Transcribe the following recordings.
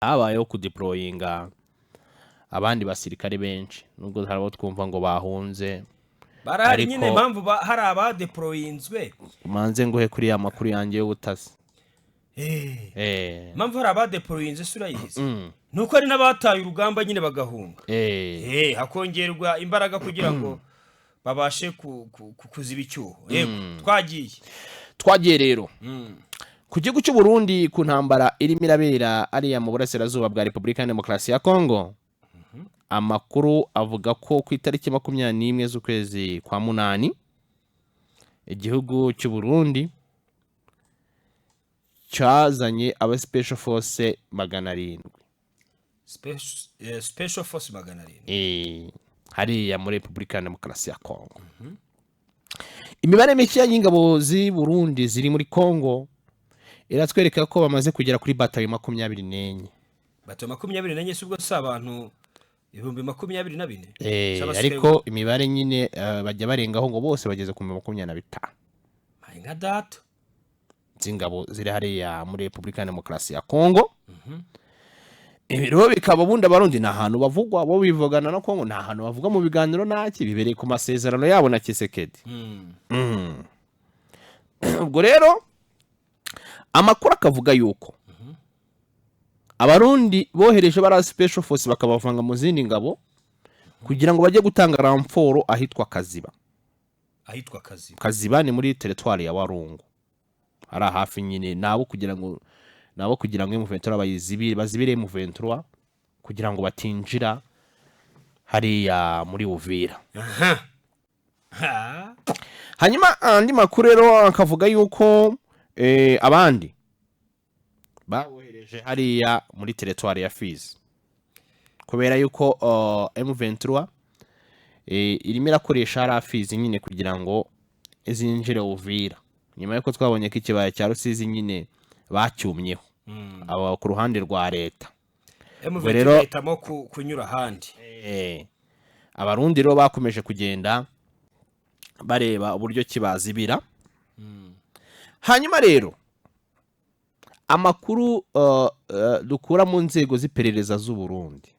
habayeho kudeployinga abandi basirikare benshi nubwo hari abo twumva ngo bahunze barahari nyine ariko impamvu hari abadeployinzwe manze nguhe kuri ya makuru yanjye y'ubutasi. impamvu hari abadeployinzwe surayizi nuko ari n'abataye urugamba nyine bagahunga hakongerwa imbaraga kugira ngo babashe kuziba icyuho. Yego twagiye rero ku gihugu cy'u Burundi ku ntambara irimo irabera ariya mu burasirazuba bwa Repubulika ya Demokarasi ya Kongo. Amakuru avuga ko ku itariki 21 z'ukwezi kwa munani igihugu cy'u Burundi cyazanye aba special force 700. Special force 700 hariya muri Repubulika ya Demokarasi ya Kongo. Imibare mike y'ingabo z'i Burundi ziri muri Kongo iratwereka ko bamaze kugera kuri batayo 24. Batayo 24 subwo si abantu 24,000. Ariko imibare nyine bajya barengaho ngo bose bageze ku 25. Nka data z'ingabo ziri hariya muri Repubulika ya Demokarasi ya Kongo. Ibiro bikaba bundi abarundi na hantu bavugwa bo bivugana no Kongo na hantu bavuga mu biganiro naki bibereye ku masezerano yabo na Kisekedi. Ubwo rero amakuru akavuga yuko abarundi bohereje bara special force bakabavanga mu zindi ngabo kugira ngo bajye gutanga ramforo ahitwa Kaziba. Kaziba ni muri territoire ya Warungu. Ara hafi nyine nabo kugira ngo M23 bazibire M23 kugira ngo batinjira hariya muri Uvira. Hanyuma andi makuru rero akavuga yuko abandi bawohereje hariya muri territoire ya Fizi kubera yuko M23 irimo irakoresha hariya Fizi nyine kugira ngo izinjire Uvira nyuma yuko twabonye ko ikibaya cya Rusizi nyine bacyumyeho aba ku ruhande rwa leta. M23 itamo kunyura handi. Abarundi rero bakomeje kugenda bareba uburyo kibazibira. Hanyuma rero amakuru dukura mu nzego z'iperereza z'u Burundi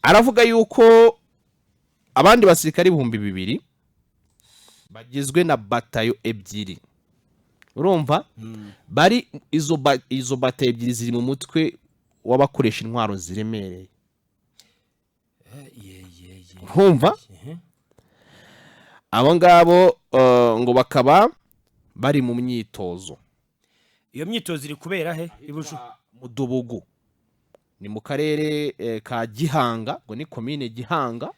aravuga yuko abandi basirikari 2,000 bagizwe na batayo 2. Urumva bari izo batayo 2 ziri mu mutwe w'abakoresha intwaro ziremereye. Urumva abo ngabo ngo bakaba bari mu myitozo. Iyo myitozo iri kubera he? Ibushu mu Dubugu ni mu karere ka Gihanga, ngo ni commune Gihanga.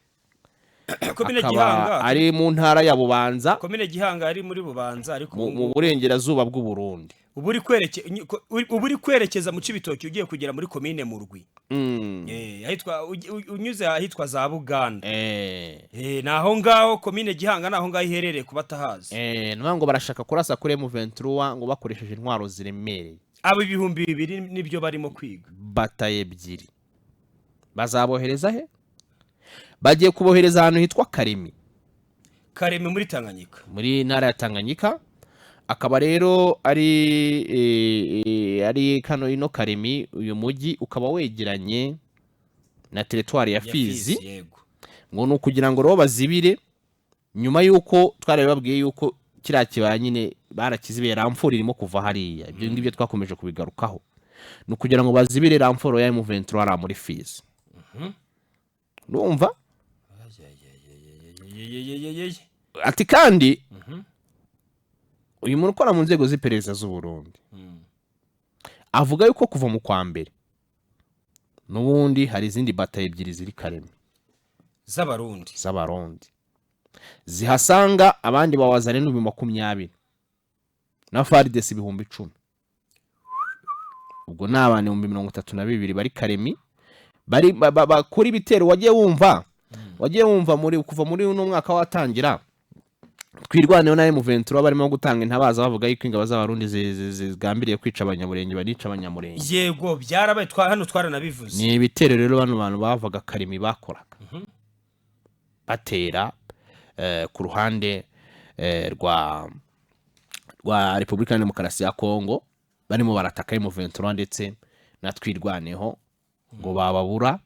Commune Gihanga ari mu ntara ya Bubanza. Commune Gihanga ari muri Bubanza ariko mu burengerazuba bw'u Burundi. Uburi kwerekeza mu Cibitoke ugiye kugera muri commune Murwi. Ahitwa unyuze ahitwa za Buganda. Naho ngaho commune Gihanga naho ngaho iherereye kubatahazi. Nwango barashaka kurasa kuri M23 ngo bakoresheje intwaro ziremereye. Abo 2,000 nibyo barimo kwiga. Bataye 2 bazabohereza he? Bagiye kubohereza ahantu hitwa Karemi muri Tanganyika, muri ntara ya Tanganyika. Akaba rero ari kano ino Karemi, uyu mujyi ukaba wegeranye na territoire ya Fizi. Ngo no kugira ngo ro bazibire nyuma yuko twari babwiye yuko kira kibaya nyine barakizibera ramforo irimo kuva hariya. Ibyo ngibyo twakomeje kubigarukaho no kugira ngo bazibire ramforo ya M23 ara muri Fizi. Urumva ati kandi uyu muntu ukora mu nzego z'iperereza z'u Burundi avuga yuko kuva mu kwa mbere n'ubundi hari izindi bataye 2 ziri Karemi z'abarundi zihasanga abandi bawazane n'20 na FARDC 10,000. Ubwo n'abantu 32 bari Karemi bari bakuri bitero. Wagiye wumva muri kuva muri uno mwaka watangira twirwaneho na M23 barimo gutanga intabaza bavuga yuko ingabo z'abarundi zigambiriye kwica abanyamurenge banica abanyamurenge. Yego byarabaye hano twaranabivuze. Ni ibitero rero bano bantu bavaga Karemi bakoraga batera ku ruhande rwa Repubulika ya Demokarasi ya Kongo barimo barataka M23 ndetse natwirwaneho ngo bababura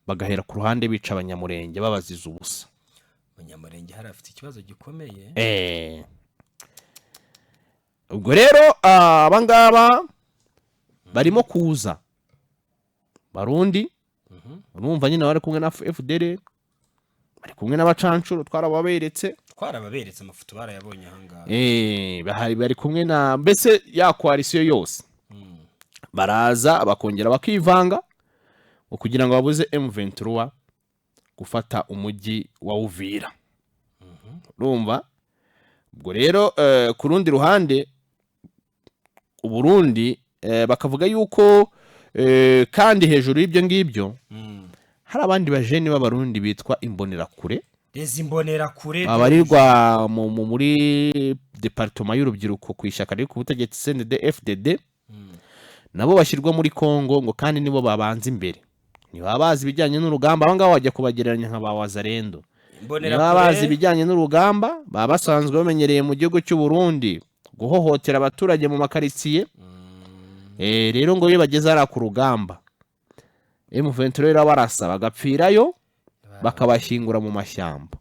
bagahera ku ruhande bica abanyamurenge babaziza ubusa. Abanyamurenge hari afite ikibazo gikomeye. Ubwo rero abangaba barimo kuza Barundi, urumva nyine bari kumwe na FDL, bari kumwe n'abacancuro twarababeretse amafoto barayabonye ahangaha. Bari kumwe na mbese ya coalition yose. Baraza bakongera bakivanga kugira ngo babuze M23 gufata umujyi wa Uvira. Urumva? Ubwo rero ku rundi ruhande Uburundi bakavuga yuko kandi hejuru y'ibyo ngibyo hari abandi bajeni b'abarundi bitwa imbonerakure. Imbonerakure abarirwa muri departement y'urubyiruko ku ishyaka riri ku butegetsi CNDD-FDD, nabo bashyirwa muri Kongo ngo kandi nibo babanza imbere. Niba bazi ibijyanye n'urugamba aba ngabo wajya kubagereranya nka ba Wazalendo. Niba bazi ibijyanye n'urugamba baba basanzwe bamenyereye mu gihugu cy'u Burundi guhohotera abaturage mu makaritsiye. Rero ngo iyo bageze ara ku rugamba M23 rero barasa bagapfirayo bakabashyingura mu mashyamba.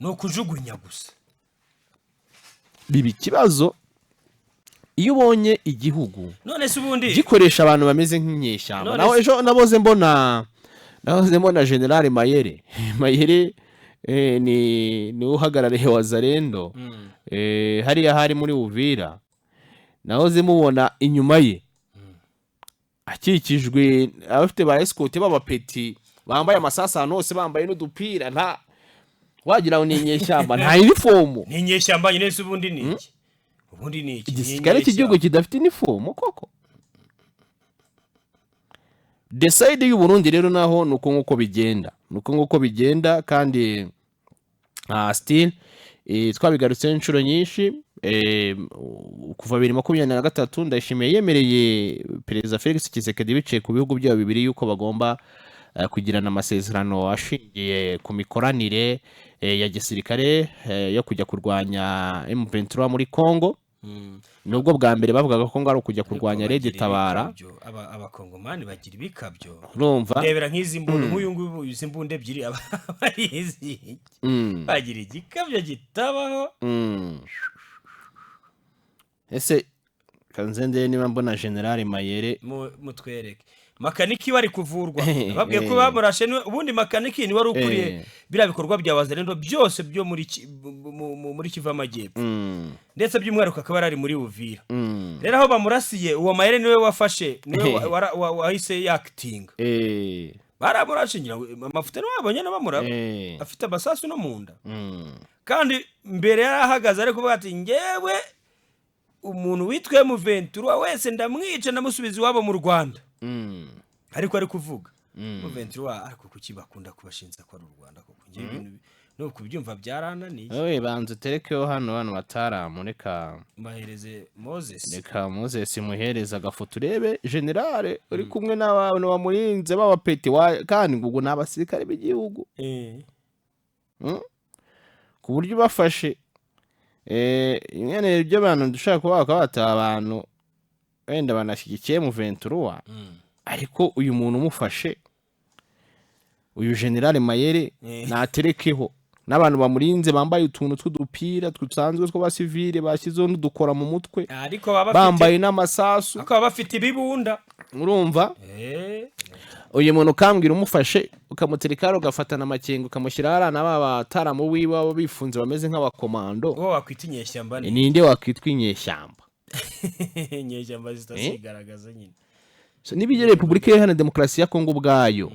No kujugunya gusa. Bibi kibazo iyo ubonye igihugu none se ubundi gikoresha abantu bameze nk'inyeshyamba. Naho ejo naboze mbona General Mayere ni uhagarariye Wazalendo hariya hari muri Uvira. Nahoze mubona inyuma ye akikijwe abafite ba escort b'abapeti bambaye amasasa hose bambaye n'udupira nta wagira ngo ni inyeshyamba nta uniform. Ni inyeshyamba nyine se ubundi ni iki? Ubundi ni iki? Igisirikare cy'igihugu kidafite uniform koko. Decide y'u Burundi rero naho nuko nguko bigenda kandi still twabigarutse inshuro nyinshi. Kuva 2023 ndashimiye yemereye Perezida Felix Tshisekedi biciye ku bihugu byabo bibiri yuko bagomba kugirana amasezerano ashingiye ku mikoranire ya gisirikare yo kujya kurwanya M23 muri Kongo. Nubwo bwa mbere bavugaga ko ngaro kujya kurwanya Red Tabara. Abakongomani bagira ibikabyo. Urumva? Ndebera nk'izi mbunde nk'uyungu izi mbunde ebyiri abarizi. Bagira igikabyo gitabaho. Ese kanzende niba mbona General Mayere mutwereke makaniki bari kuvurwa babwiye ko bamurashe ubundi makaniki ni wari ukuriye bira bikorwa bya Wazalendo byose byo muri Kivu Amajyepfo ndetse by'umwihariko akaba ari muri Uvira. Rero aho bamurasiye uwo Mayere niwe wafashe niwe wahise yakitinga baramurashe ngira amafuta n'ababonye n'abamuraba afite abasasu no munda kandi mbere yarahagaze ariko kuvuga ati ngewe umuntu witwe M23 wese ndamwica ndamusubiza iwabo mu Rwanda. Ariko ari kuvuga M23 ariko kuki bakunda kubashinza ko ari u Rwanda koko ngiye ibintu no kubyumva byarananiye. Banze terekeho hano bataramureka mahereze Moses. Reka Moses muhereza agafoto urebe General uri kumwe n'abantu bamurinze b'abapeti kandi ngo n'abasirikare b'igihugu. Ku buryo bafashe nyene ibyo bantu dushaka kuba bakabata abantu wenda banashyigikiye M23 ariko uyu muntu umufashe uyu General Mayere naterekeho n'abantu bamurinze bambaye utuntu tw'udupira tsanzwe two basivile bashyizeho n'udukora mu mutwe ariko bambaye n'amasasu akaba bafite ibibunda. Urumva? Uyu muntu kambwira umufashe ukamutereka ugafatana amakengo ukamushyira harana babataramu wiba bifunze bameze nk'abakomando. Wo wakwita inyeshyamba ni ninde wakwitwa inyeshyamba? Inyeshyamba zitasigaragaza nyine. So nibije Republika Iharanira Demokarasi ya Kongo bwayo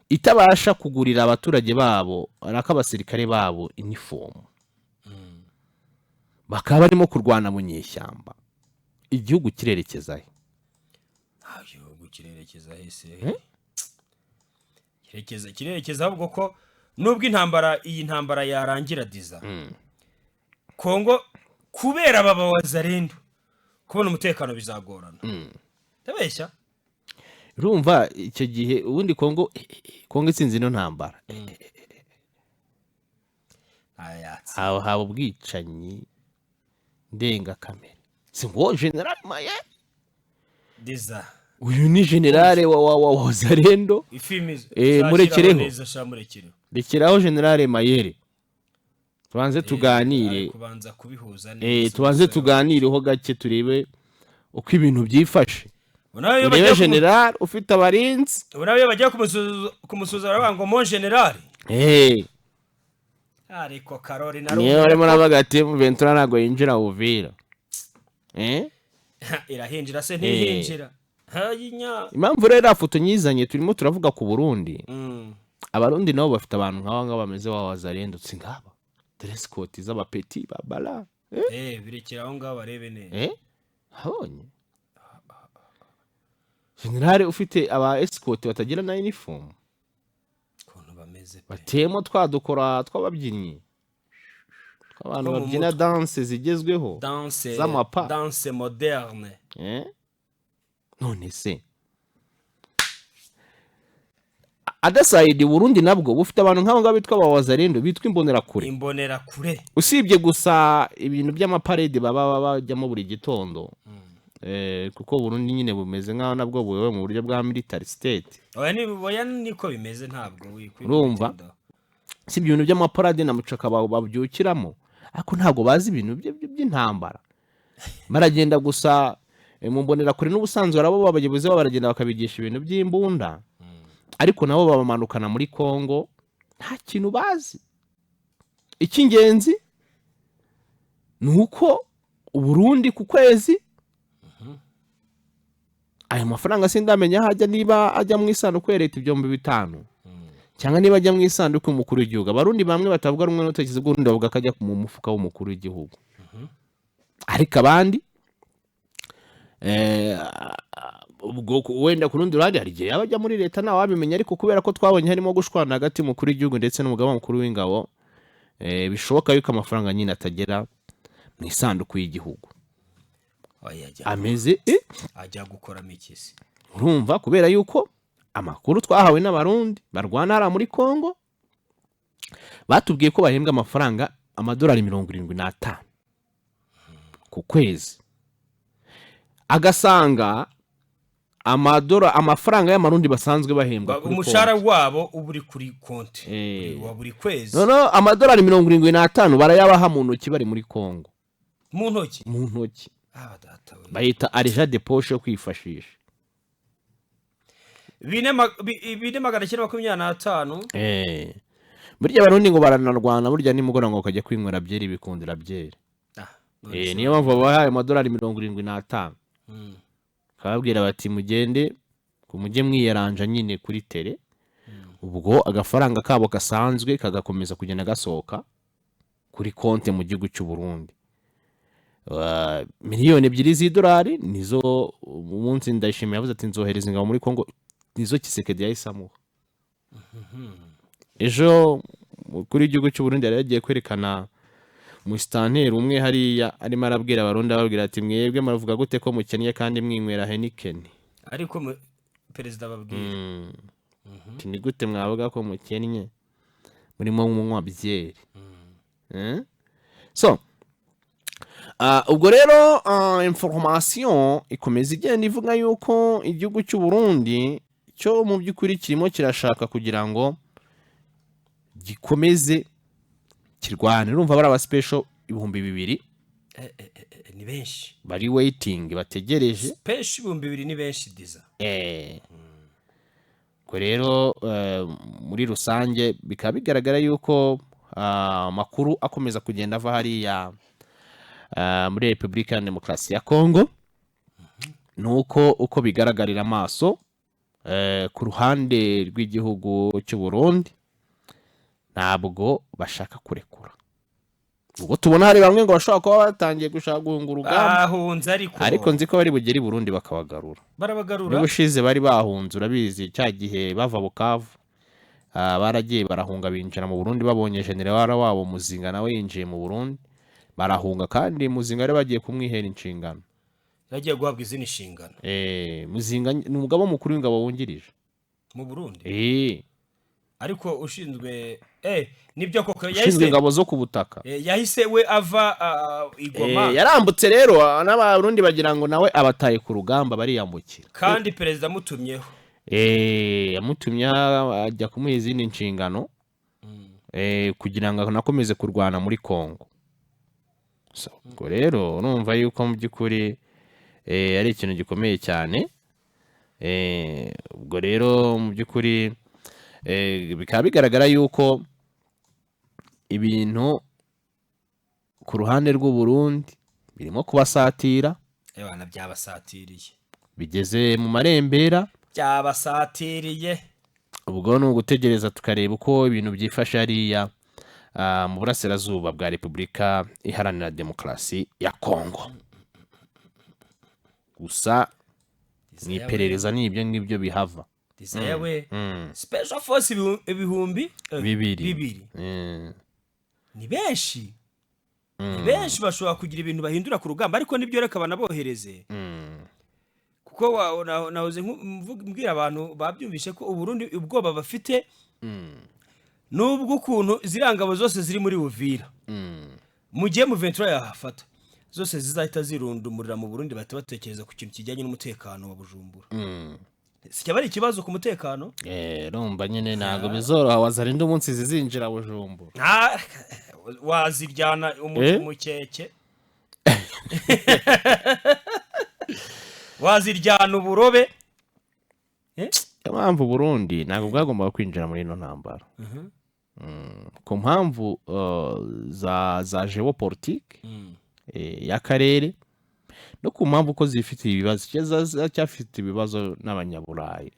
itabasha kugurira abaturage babo n'akabasirikare babo uniform. Bakaba barimo kurwana mu nyeshyamba. Igihugu kirerekeza he? Kirerekeza hese kirerekeza ahubwo ko nubwo iyi ntambara yarangira diza Kongo kubera baba Wazalendo kubona umutekano bizagorana. Tabeshya urumva icyo gihe ubundi Kongo itsinze ino ntambara haba ubwicanyi ndenga kamere. Si ngo General Mayere Deza uyu ni generale wa Wazalendo murekereho rekeraho generale Mayere tubanze tuganire kubanza kubihuza neza tubanze tuganireho gake turebe uko ibintu byifashe urebe generale ufite abarinzi unabe bajya kumusuza baravuga ngo generale ariko Karori niyo barimo nabaga ati Ventura ntago yinjira Uvira irahinjira se ntihinjira impamvu rero afoto nyizanye turimo turavuga ku Burundi abarundi nabo bafite abantu nk'aba ngaba bameze wa Wazalendo ngaba dress code z'abapeti babala birekera aho ngabo barebe neza habonye generale ufite aba escort batagira na uniform kontu bameze pe batemo twadukora tw'ababyinnyi abantu babyina danse zigezweho z'amapa danse moderne none se adaside Burundi nabwo bufite abantu nk'abo ngabo bitwa ba Wazalendo bitwa imbonerakure usibye gusa ibintu by'amaparade baba bajyamo buri gitondo kuko Burundi nyine bumeze nk'aho nabwo buwewe mu buryo bwa military state oya niko bimeze ntabwo urumva si ibintu by'amaparade na mucaka babyukiramo ariko ntabwo bazi ibintu by'intambara baragenda gusa mu mbonerakure n'ubusanzwe arabo babayobozi baragenda bakabigisha ibintu by'imbunda ariko nabo babamanukana muri Kongo nta kintu bazi icy'ingenzi ni uko Burundi ku kwezi aya mafaranga sindamenya hajya niba ajya mu isanduku ya leta 5,000 cyangwa niba ajya mu isanduku y'umukuru w'igihugu abarundi bamwe batavuga rumwe n'utekiza bw'urundi bavuga kajya mu mufuka w'umukuru w'igihugu ariko abandi ubwo wenda ku rundi ruhande hari igihe abajya muri leta ntawe wabimenya ariko kubera ko twabonye harimo gushwana hagati y'umukuru w'igihugu ndetse n'umugaba mukuru w'ingabo bishoboka yuko amafaranga nyine atagera mu isanduku y'igihugu ameze ajya gukoramo ikisi urumva kubera yuko amakuru twahawe n'abarundi barwana hara muri Kongo batubwiye ko bahembwa amafaranga amadolari 75 ku kwezi agasanga amafaranga y'amarundi basanzwe bahembwa umushara wabo uburi kuri konti wa buri kwezi no amadolari 75 barayabaha mu ntoki bari muri Kongo mu ntoki bayita argent de poche yo kwifashisha 4,925 burya abarundi ngo baranarwana burya nimugora ngo kajya kwinywera byeri bikundira byeri niyo mpamvu babahaye amadolari 75 kababwira bati mugende mujye mwiyaranja nyine kuri tele ubwo agafaranga kabo gasanzwe kagakomeza kugenda gasohoka kuri konti mu gihugu cy'u Burundi miliyoni 2 z'idolari nizo umunsi ndashimye yavuze ati nzohereza ingabo muri Kongo nizo Kisekedi yahisamuha ejo kuri igihugu cy'u Burundi yaragiye kwerekana musitanteri umwe hariya arimo arabwira abarundi ababwira ati mwebwe muravuga gute ko mukennye kandi mwinywera Heineken ariko perezida babwira ni gute mwavuga ko mukennye murimo munywa byeri so ubwo rero information ikomeza igenda ivuga yuko igihugu cy'u Burundi cyo mu by'ukuri kirimo kirashaka kugira ngo gikomeze kirwane urumva bari aba special 2,000 ni benshi bari waiting bategereje special 2,000 ni benshi diza ko rero muri rusange bikaba bigaragara yuko makuru akomeza kugenda ava hariya muri Republika ya Demokarasi ya Kongo nuko uko bigaragarira amaso ku ruhande rw'igihugu cy'u Burundi ntabwo bashaka kurekura ubwo tubona hari bamwe ngo bashaka kuba batangiye gushaka guhunga urugamba ariko nzi ko bari bugeri Burundi bakabagarura n'ubushize bari bahunze urabizi cya gihe bava Bukavu baragiye barahunga binjira mu Burundi babonye general wabo Muzinga nawe yinjiye mu Burundi barahunga kandi Muzinga yari bagiye kumwihera inshingano yagiye guhabwa izindi nshingano Muzinga ni umugabo mukuru w'ingabo wungirije mu Burundi ariko ushinzwe nibyo koko ushinzwe ingabo zo ku butaka yahise we ava igoma yarambutse rero n'abarundi bagira ngo nawe abataye ku rugamba bariyambukira kandi perezida amutumyeho yamutumye ajya kumuha izindi nshingano kugira ngo anakomeze kurwana muri Kongo. Ubwo rero numva yuko mu by'ukuri ari ikintu gikomeye cyane. Ubwo rero mu by'ukuri bikaba bigaragara yuko ibintu ku ruhande rw'u Burundi birimo kubasatira, byabasatiriye bigeze mu marembera, byabasatiriye. ubwo ni ugutegereza tukareba uko ibintu byifashe hariya mu burasirazuba bwa Repubulika Iharanira Demokarasi ya Kongo. Gusa mu iperereza n'ibyo ngibyo bihava. Special Force ibihumbi bibiri ni benshi, bashobora kugira ibintu bahindura ku rugamba, ariko nibyo reka banabohereze kuko nahoze mbwira abantu babyumvishe ko Uburundi ubwoba bafite nubwo ukuntu zirangabo zose ziri muri Uvira mu gihe mu 23 yahafata zose zizahita zirundumurira mu Burundi, bahita batekereza ku kintu kijyanye n'umutekano wa Bujumbura. Sikaba ari ikibazo ku mutekano rumva nyine ntago bizoroha wazarinda umunsi zizinjira Bujumbura waziryana umukeke waziryana uburobe. Impamvu Burundi ntabwo bwagombaga kwinjira muri ino ntambara ku mpamvu za geopolitique y'akarere no ku mpamvu ko zifitiye ibibazo cyafite ibibazo n'abanyaburayi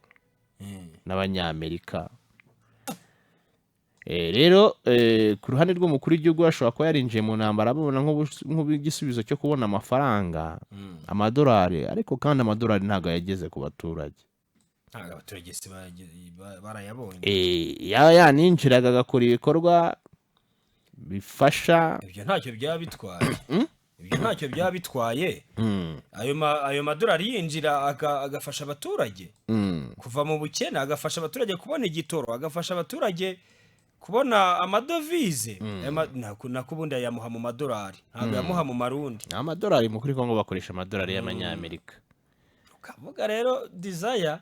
n'abanyamerika. Rero ku ruhande rw'umukuru w'igihugu ashobora kuba yarinjiye mu ntambara abona nk'igisubizo cyo kubona amafaranga amadolari, ariko kandi amadolari ntabwo yageze ku baturage. Abaturage barayabonye yaninjiraga agakora ibikorwa bifasha, ibyo ntacyo byaba bitwaye. Ayo madolari yinjira agafasha abaturage kuva mu bukene, agafasha abaturage kubona igitoro, agafasha abaturage kubona amadovize. Nakubundi yamuha mu madolari, ntabwo yamuha mu marundi. Amadolari mu kuri Kongo bakoresha amadolari y'amanyamerika. Ukavuga rero Desire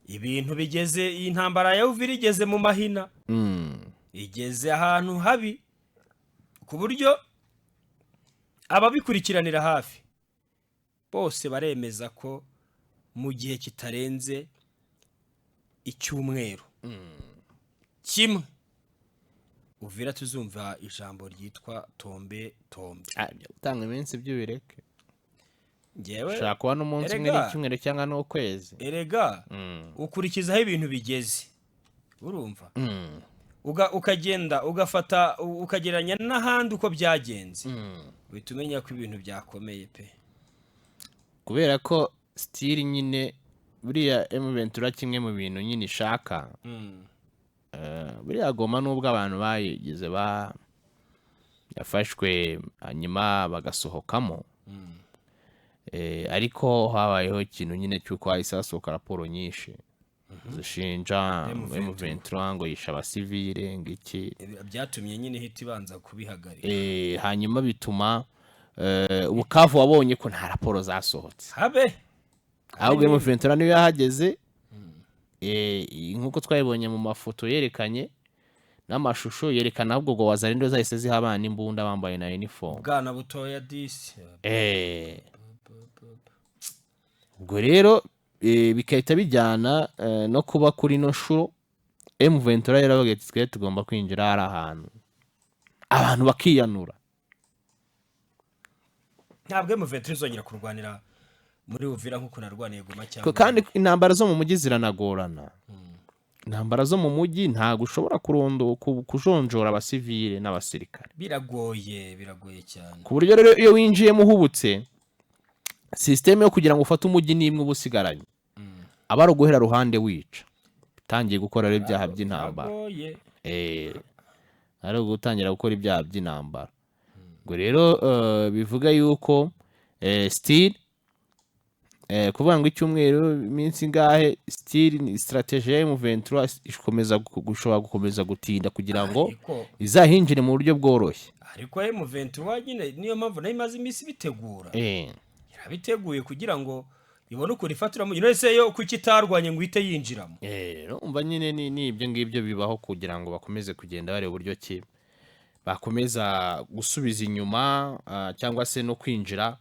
ibintu bigeze, iyi ntambara ya Uvira igeze mu mahina, igeze ahantu habi ku buryo ababikurikiranira hafi bose baremeza ko mu gihe kitarenze icyumweru kimwe Uvira tuzumva ijambo ryitwa tombe. Utanga iminsi by'ubireke ngewe ushaka kuba n'umunsi umwe n'icyumweru cyangwa n'ukwezi. Erega ukurikizaho ibintu bigeze, urumva ukagenda ugafata ukageranya n'ahandi uko byagenze, uhita umenya ko ibintu byakomeye pe, kubera ko stili nyine buriya M23 kimwe mu bintu nyine ishaka buriya Goma nubwo abantu bayigize yafashwe hanyuma bagasohokamo, ariko habayeho ikintu nyine cy'uko hahise hasohoka raporo nyinshi zishinja M23 ngo yisha abasivile ngiki, byatumye nyine hita ibanza kubihagarika. Hanyuma bituma Bukavu wabonye ko nta raporo zasohotse ahubwo M23 niyo yahageze. Nkuko twabibonye mu mafoto yerekanye n'amashusho yerekana ahubwo ngo wazarindo zahise ziha abana imbunda bambaye na uniform, bwana butoya disi. Ubwo rero bikahita bijyana no kuba kuri no shuro M23 yaravuga ati twe tugomba kwinjira hari ahantu abantu bakiyanura. Ntabwo M23 izongera kurwanira muri Uvira nkuko narwaniye Goma cyangwa, kandi intambara zo mu mujyi ziranagorana. Intambara zo mu mujyi ntago ushobora kujonjora abasivile n'abasirikare, biragoye cyane, ku buryo rero iyo winjiye muhubutse systeme yo kugira ngo ufate umujyi nimwe ubusigaranye aba ari guhera ruhande wica utangiye gukora ibyaha by'intambara. Ari gutangira gukora ibyaha by'intambara. Ngo rero bivuga yuko still kuvuga ngo icyumweru iminsi ngahe still ni strategy ya M23 ikomeza gukomeza gutinda kugira ngo izahinjire mu buryo bworoshye. Ariko M23 nyine niyo mpamvu nayo imaze iminsi bitegura. Irabiteguye kugira ngo ibone uko rifatira mu ese yo kuki itarwanye ngo ite yinjiramo. Umva nyine ni ibyo ngibyo bibaho kugira ngo bakomeze kugenda bare uburyo ki bakomeza gusubiza inyuma cyangwa se no kwinjira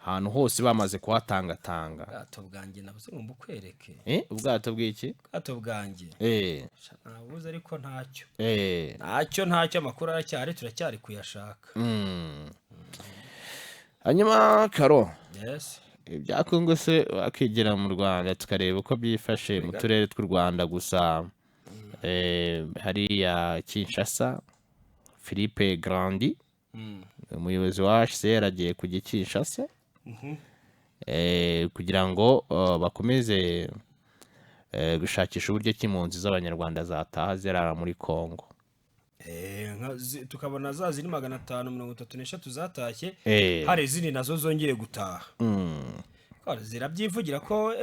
ahantu hose bamaze kuhatangatanga. Ubwato bwanjye nabuze ngo mbukwereke. Ubwato bw'iki? Ubwato bwanjye. Nabuze ariko ntacyo. Ntacyo amakuru aracyari turacyari kuyashaka. Hanyuma Karo. Yes. Ibya Kongo se wakigera mu Rwanda tukareba uko byifashe mu turere tw'u Rwanda gusa hariya Kinshasa Philippe Grandi umuyobozi wa HCR agiye kujya Kinshasa kugira ngo bakomeze gushakisha uburyo cy'impunzi z'abanyarwanda zataha zirara muri Kongo. Tukabona za ziri 533 zatashye hari izindi nazo zongeye gutaha. Zirabyivugira ko